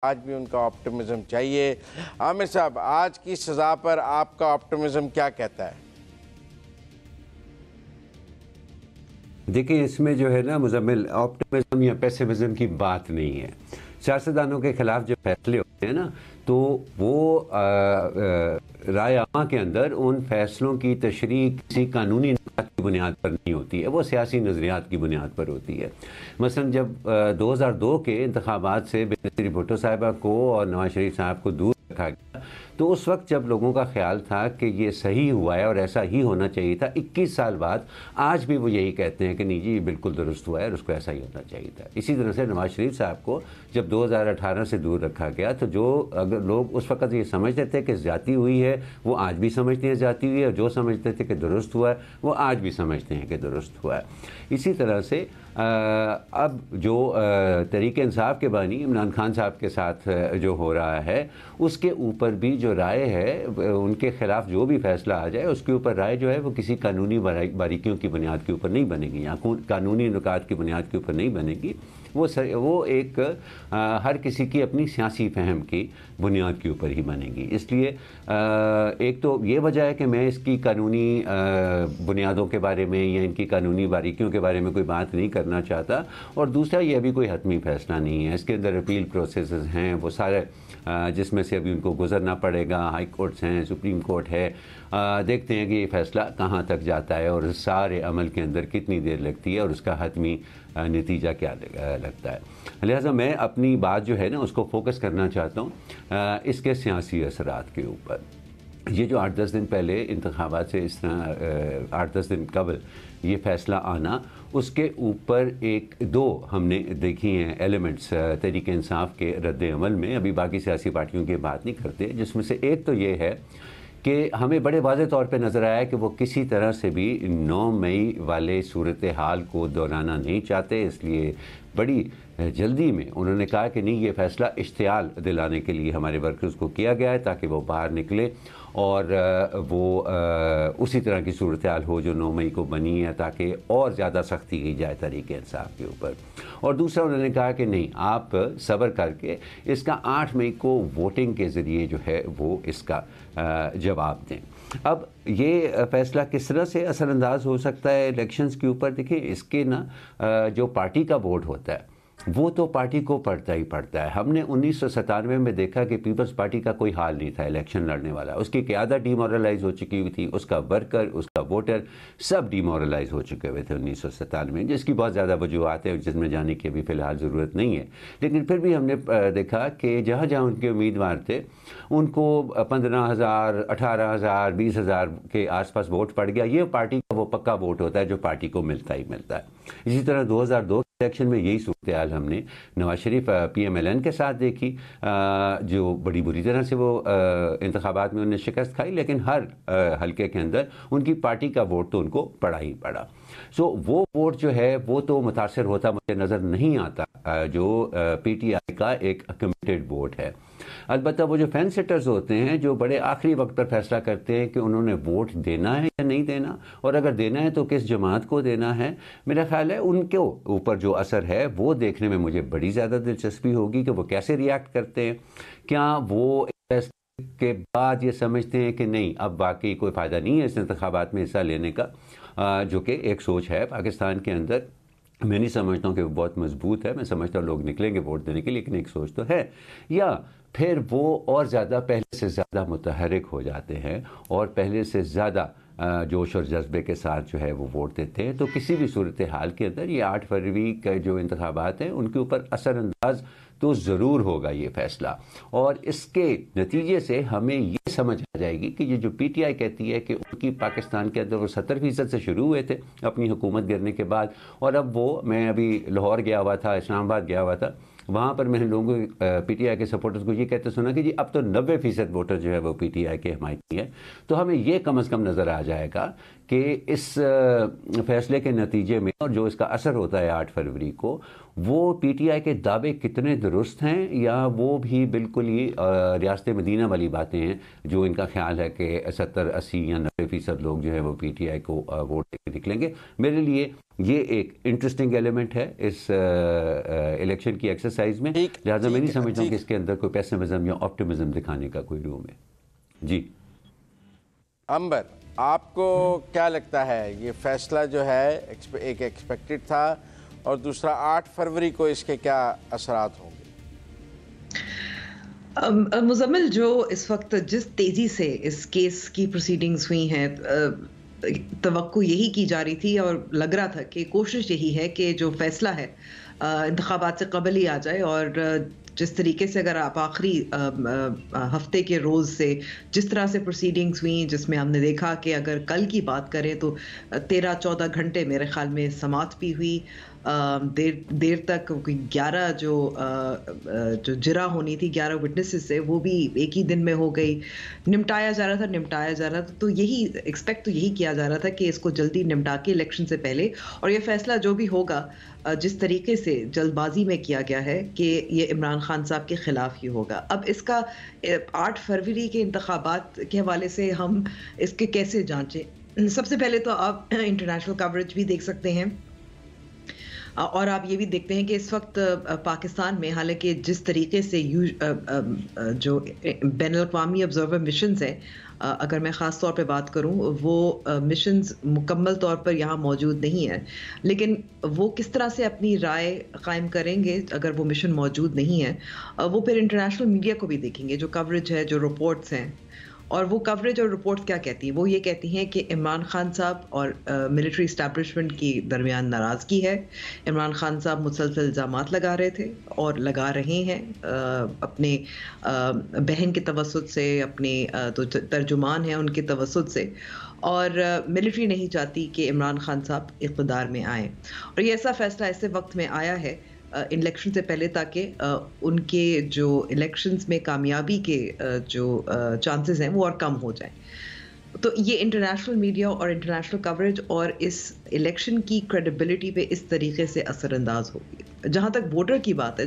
آج بھی ان کا آپٹمزم چاہیے۔ عامر صاحب، آج کی سزا پر آپ کا آپٹمزم کیا کہتا ہے؟ دیکھیں، اس میں جو ہے نا مزمل، آپٹمزم یا پیسیمزم کی بات نہیں ہے۔ سیاستدانوں کے خلاف جو فیصلے ہوتے ہیں نا، تو وہ رائے عامہ کے اندر ان فیصلوں کی تشریح کسی قانونی نکات کی بنیاد پر نہیں ہوتی ہے، وہ سیاسی نظریات کی بنیاد پر ہوتی ہے۔ مثلا جب 2002 کے انتخابات سے بینظیر بھٹو صاحبہ کو اور نواز شریف صاحب کو دور رکھا گیا، تو اس وقت جب لوگوں کا خیال تھا کہ یہ صحیح ہوا ہے اور ایسا ہی ہونا چاہیے تھا، 21 سال بعد آج بھی وہ یہی کہتے ہیں کہ نہیں جی، یہ بالکل درست ہوا ہے اور اس کو ایسا ہی ہونا چاہیے تھا۔ اسی طرح سے نواز شریف صاحب کو جب 2018 سے دور رکھا گیا، تو جو اگر لوگ اس وقت یہ سمجھتے تھے کہ زیادتی ہوئی ہے، وہ آج بھی سمجھتے ہیں زیادتی ہوئی ہے، اور جو سمجھتے تھے کہ درست ہوا ہے، وہ آج بھی سمجھتے ہیں کہ درست ہوا ہے۔ اسی طرح سے اب جو تحریک انصاف کے بانی عمران خان صاحب کے ساتھ جو ہو رہا ہے، اس کے اوپر بھی جو رائے ہے، ان کے خلاف جو بھی فیصلہ آ جائے، اس کے اوپر رائے جو ہے وہ کسی قانونی باریکیوں کی بنیاد کے اوپر نہیں بنے گی، یا قانونی نکات کی بنیاد کے اوپر نہیں بنے گی، وہ ایک ہر کسی کی اپنی سیاسی فہم کی بنیاد کے اوپر ہی بنے گی۔ اس لیے ایک تو یہ وجہ ہے کہ میں اس کی قانونی بنیادوں کے بارے میں یا ان کی قانونی باریکیوں کے بارے میں کوئی بات نہیں کرنا چاہتا، اور دوسرا یہ ابھی کوئی حتمی فیصلہ نہیں ہے۔ اس کے اندر اپیل پروسیسز ہیں وہ سارے، جس میں سے ابھی ان کو گزرنا پڑے گا، ہائی کورٹس ہیں، سپریم کورٹ ہے، دیکھتے ہیں کہ یہ فیصلہ کہاں تک جاتا ہے اور سارے عمل کے اندر کتنی دیر لگتی ہے اور اس کا حتمی نتیجہ کیا لگتا ہے۔ لہٰذا میں اپنی بات جو ہے نا اس کو فوکس کرنا چاہتا ہوں اس کے سیاسی اثرات کے اوپر۔ یہ جو 8-10 دن پہلے انتخابات سے اس طرح 8-10 دن قبل یہ فیصلہ آنا، اس کے اوپر دو ہم نے دیکھی ہیں ایلیمنٹس تحریک انصاف کے رد عمل میں، ابھی باقی سیاسی پارٹیوں کی بات نہیں کرتے، جس میں سے ایک تو یہ ہے کہ ہمیں بڑے واضح طور پہ نظر آیا کہ وہ کسی طرح سے بھی 9 مئی والے صورتحال کو دہرانا نہیں چاہتے، اس لیے بڑی جلدی میں انہوں نے کہا کہ نہیں، یہ فیصلہ اشتعال دلانے کے لیے ہمارے ورکرز کو کیا گیا ہے تاکہ وہ باہر نکلے اور وہ اسی طرح کی صورتحال ہو جو 9 مئی کو بنی ہے، تاکہ اور زیادہ سختی کی جائے تحریک انصاف کے اوپر۔ اور دوسرا انہوں نے کہا کہ نہیں، آپ صبر کر کے اس کا 8 مئی کو ووٹنگ کے ذریعے جو ہے وہ اس کا جواب دیں۔ اب یہ فیصلہ کس طرح سے اثر انداز ہو سکتا ہے الیکشنز کے اوپر؟ دیکھیں، اس کے نا جو پارٹی کا ووٹ ہوتا ہے وہ تو پارٹی کو پڑتا ہی پڑتا ہے۔ ہم نے 1997 میں دیکھا کہ پیپلز پارٹی کا کوئی حال نہیں تھا الیکشن لڑنے والا، اس کی قیادت ڈی مورلائز ہو چکی ہوئی تھی، اس کا ورکر، اس کا ووٹر سب ڈی مورلائز ہو چکے ہوئے تھے 1997 میں، جس کی بہت زیادہ وجوہات ہیں جس میں جانے کی ابھی فی الحال ضرورت نہیں ہے۔ لیکن پھر بھی ہم نے دیکھا کہ جہاں جہاں ان کے امیدوار تھے ان کو 15,000 18,000 20,000 کے آس پاس ووٹ پڑ گیا۔ یہ پارٹی کا وہ پکا ووٹ ہوتا ہے جو پارٹی کو ملتا ہی ملتا ہے۔ اسی طرح 2002 الیکشن میں یہی صورتحال ہم نے Nawaz Sharif P M L N کے ساتھ دیکھی، جو بڑی بری طرح سے وہ انتخابات میں انہوں نے شکست کھائی، لیکن ہر حلقے کے اندر ان کی پارٹی کا ووٹ تو ان کو پڑا ہی پڑا۔ وہ ووٹ جو ہے وہ تو متاثر ہوتا مجھے نظر نہیں آتا جو پی ٹی آئی کا ایک کمیٹڈ ووٹ ہے۔ البتہ وہ جو فین سٹرز ہوتے ہیں جو بڑے آخری وقت پر فیصلہ کرتے ہیں کہ انہوں نے ووٹ دینا ہے یا نہیں دینا، اور اگر دینا ہے تو کس جماعت کو دینا ہے، میرا خیال ہے ان کے اوپر جو اثر ہے وہ دیکھنے میں مجھے بڑی زیادہ دلچسپی ہوگی کہ وہ کیسے ریاکٹ کرتے ہیں۔ کیا وہ کے بعد یہ سمجھتے ہیں کہ نہیں، اب واقعی کوئی فائدہ نہیں ہے اس انتخابات میں حصہ لینے کا، جو کہ ایک سوچ ہے پاکستان کے اندر۔ میں نہیں سمجھتا ہوں کہ وہ بہت مضبوط ہے، میں سمجھتا ہوں لوگ نکلیں گے ووٹ دینے کے، لیکن ایک سوچ تو ہے۔ یا پھر وہ اور زیادہ پہلے سے زیادہ متحرک ہو جاتے ہیں اور پہلے سے زیادہ جوش اور جذبے کے ساتھ جو ہے وہ ووٹ دیتے ہیں، تو کسی بھی صورتحال کے اندر یہ 8 فروری کے جو انتخابات ہیں ان کے اوپر اثر انداز تو ضرور ہوگا یہ فیصلہ، اور اس کے نتیجے سے ہمیں یہ سمجھ آ جائے گی کہ یہ جو پی ٹی آئی کہتی ہے کہ ان کی پاکستان کے اندر وہ 70% سے شروع ہوئے تھے اپنی حکومت گرنے کے بعد، اور اب وہ، میں ابھی لاہور گیا ہوا تھا، اسلام آباد گیا ہوا تھا، وہاں پر میں نے لوگوں پی ٹی آئی کے سپورٹرز کو یہ کہتے سنا کہ جی اب تو 90% ووٹر جو ہے وہ پی ٹی آئی کے حمایتی ہے۔ تو ہمیں یہ کم از کم نظر آ جائے گا کہ اس فیصلے کے نتیجے میں اور جو اس کا اثر ہوتا ہے 8 فروری کو، وہ پی ٹی آئی کے دعوے کتنے درست ہیں یا وہ بھی بالکل ہی ریاست مدینہ والی باتیں ہیں، جو ان کا خیال ہے کہ 70 80 یا 90% لوگ جو ہے وہ پی ٹی آئی کو ووٹ دے کے نکلیں گے۔ میرے لیے یہ ایک انٹرسٹنگ ایلیمنٹ ہے اس الیکشن کی ایکسرسائز میں، لہٰذا میں نہیں سمجھتا کہ اس کے اندر کوئی پیسمزم یا آپٹمزم دکھانے کا کوئی روم ہے۔ جی امبر، آپ کو کیا لگتا ہے یہ فیصلہ جو ہے ایک ایکسپیکٹڈ تھا، اور دوسرا 8 فروری کو اس کے کیا اثرات ہوں گے؟ مزمل، جو اس وقت جس تیزی سے اس کیس کی پروسیڈنگز ہوئی ہیں، توقع یہی کی جا رہی تھی اور لگ رہا تھا کہ کوشش یہی ہے کہ جو فیصلہ ہے انتخابات سے قبل ہی آ جائے، اور جس طریقے سے اگر آپ آخری ہفتے کے روز سے جس طرح سے پروسیڈنگز ہوئیں، جس میں ہم نے دیکھا کہ اگر کل کی بات کریں تو 13-14 گھنٹے میرے خیال میں سماعت بھی ہوئی، دیر تک 11 جو جرا ہونی تھی 11 وٹنسز سے، وہ بھی ایک ہی دن میں ہو گئی، نمٹایا جا رہا تھا۔ تو یہی ایکسپیکٹ تو یہی کیا جا رہا تھا کہ اس کو جلدی نمٹا کے الیکشن سے پہلے، اور یہ فیصلہ جو بھی ہوگا جس طریقے سے جلد بازی میں کیا گیا ہے کہ یہ عمران خان صاحب کے خلاف ہی ہوگا۔ اب اس کا 8 فروری کے انتخابات کے حوالے سے ہم اس کے کیسے جانچیں؟ سب سے پہلے تو آپ انٹرنیشنل کوریج بھی دیکھ سکتے ہیں، اور آپ یہ بھی دیکھتے ہیں کہ اس وقت پاکستان میں حالانکہ جس طریقے سے جو بین الاقوامی آبزرور مشنز ہیں، اگر میں خاص طور پہ بات کروں، وہ مشنز مکمل طور پر یہاں موجود نہیں ہیں، لیکن وہ کس طرح سے اپنی رائے قائم کریں گے اگر وہ مشن موجود نہیں ہے، وہ پھر انٹرنیشنل میڈیا کو بھی دیکھیں گے، جو کوریج ہے، جو رپورٹس ہیں، اور وہ کوریج اور رپورٹس کیا کہتی ہیں؟ وہ یہ کہتی ہیں کہ عمران خان صاحب اور ملٹری اسٹیبلشمنٹ کی درمیان ناراضگی ہے، عمران خان صاحب مسلسل الزامات لگا رہے تھے اور لگا رہے ہیں، اپنے بہن کے توسط سے، اپنے تو ترجمان ہیں ان کے توسط سے، اور ملٹری نہیں چاہتی کہ عمران خان صاحب اقتدار میں آئیں، اور یہ ایسا فیصلہ ایسے وقت میں آیا ہے الیکشن سے پہلے تاکہ ان کے جو الیکشنز میں کامیابی کے جو چانسز ہیں وہ اور کم ہو جائیں۔ تو یہ انٹرنیشنل میڈیا اور انٹرنیشنل کوریج اور اس الیکشن کی کریڈیبلٹی پہ اس طریقے سے اثر انداز ہوگی۔ جہاں تک ووٹر کی بات ہے،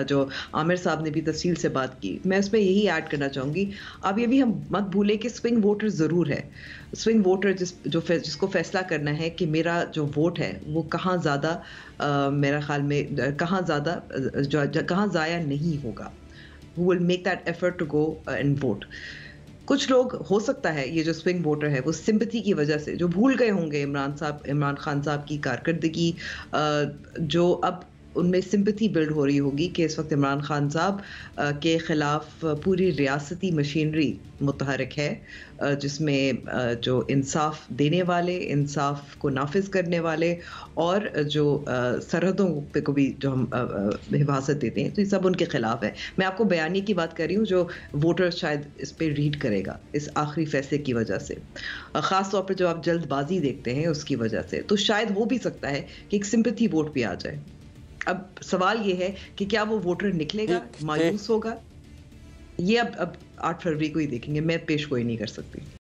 جو عامر صاحب نے بھی تفصیل سے بات کی، میں اس میں یہی ایڈ کرنا چاہوں گی، اب یہ بھی ہم مت بھولیں کہ سوئنگ ووٹر ضرور ہے، سوئنگ ووٹر جس کو فیصلہ کرنا ہے کہ میرا جو ووٹ ہے وہ کہاں زیادہ میرا خیال میں کہاں ضائع نہیں ہوگا، who will make that effort to go and vote۔ کچھ لوگ ہو سکتا ہے یہ جو سوئنگ ووٹر ہے وہ سمپتھی کی وجہ سے جو بھول گئے ہوں گے عمران خان صاحب کی کارکردگی، جو اب ان میں سمپتھی بلڈ ہو رہی ہوگی کہ اس وقت عمران خان صاحب کے خلاف پوری ریاستی مشینری متحرک ہے، جس میں جو انصاف دینے والے، انصاف کو نافذ کرنے والے، اور جو سرحدوں پہ کو بھی جو ہم حفاظت دیتے ہیں، تو یہ سب ان کے خلاف ہے۔ میں آپ کو بیانیے کی بات کر رہی ہوں جو ووٹر شاید اس پہ ریڈ کرے گا اس آخری فیصلے کی وجہ سے، خاص طور پہ جو آپ جلد بازی دیکھتے ہیں اس کی وجہ سے، تو شاید ہو بھی سکتا ہے کہ ایک سمپتھی ووٹ بھی آ جائے۔ اب سوال یہ ہے کہ کیا وہ ووٹر نکلے گا، مایوس ہوگا، یہ اب 8 فروری کو ہی دیکھیں گے، میں پیش گوئی نہیں کر سکتی۔